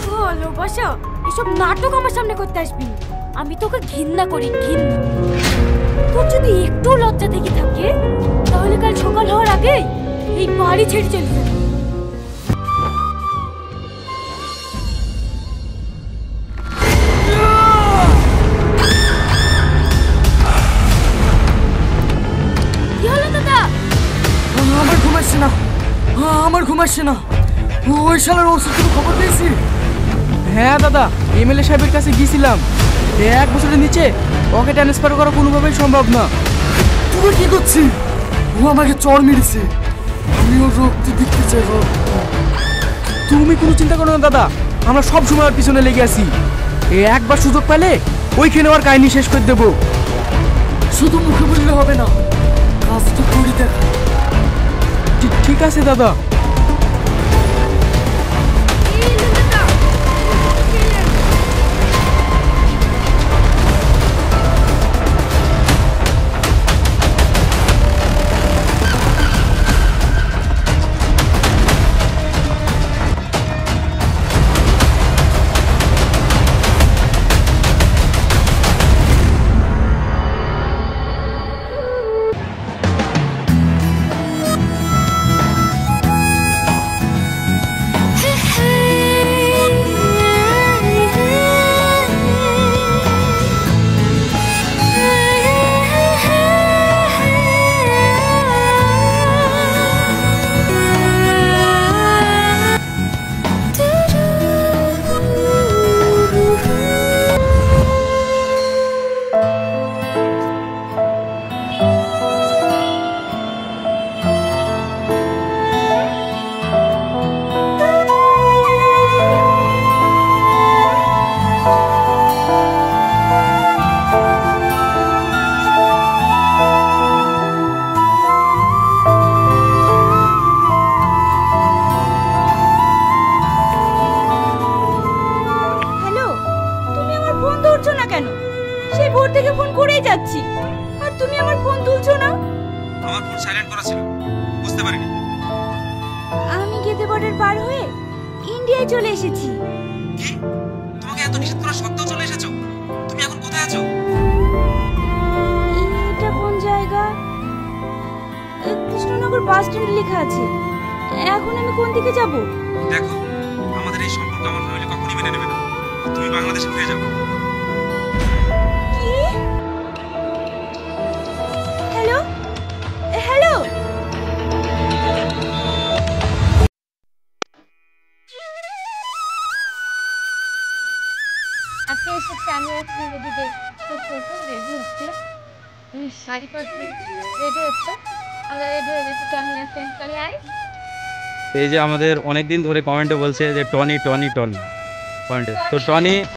ভালোবাসা এসব নাটক আমার সামনে করতে আসবি না। আমি তোকে ঘৃণা করি, ঘৃণা। তোর যদি একটু লজ্জা থেকে থাকে তাহলে কাল সকাল হওয়ার আগে এই বাড়ি ছেড়ে চলে যাবি। কি হলো দাদা? আমার ঘুম আসছে না, আমার ঘুম আসছে না। ওই শালার ওষুধ তুমি খবর পেয়েছি? হ্যাঁ দাদা, এমএলএ সাহেবের কাছে গিয়েছিলাম। 1 বছরের নিচে ওকে ট্রান্সফার করা কোনোভাবেই সম্ভব না। তুমি কি করছিস? ও আমাকে চড় মেরেছে, আমি ওর রক্ত দেখতে চাই। তুমি কোনো চিন্তা করো না দাদা, আমরা সব সময় ওর পিছনে লেগে আছি। একবার সুযোগ পেলে ওইখানে ওর কাহিনী শেষ করে দেবো। শুধু মুখে বললে হবে না, কাজ তো করে দেখ। ঠিক আছে দাদা। আমি গেদে বর্ডার পার হয়ে ইন্ডিয়ায় চলে এসেছি। কি? তোমাকে এত নিষেধ করা সত্ত্বেও চলে এসেছো? তুমি এখন কোথায় আছো? এটা কোন জায়গা? কৃষ্ণনগর বাস স্ট্যান্ড লেখা আছে। এখন আমি কোন দিকে যাব? দেখো, আমাদের এই সম্পর্ক আমার ফ্যামিলি কখনোই মেনে নেবে না। তুমি বাংলাদেশে ফিরে যাও। কি? হ্যালো হ্যালো, আপনি এসেছে, আমি এখন রেডি রেডি হচ্ছে, শাড়ি পরতে রেডি হচ্ছে। আমরা রেডি হয়ে গেছি, তো আমি চেঞ্জ করে আই। এই যে আমাদের অনেকদিন ধরে কমেন্টে বলছে যে টনি টনি টনি কমেন্টে, তো টনি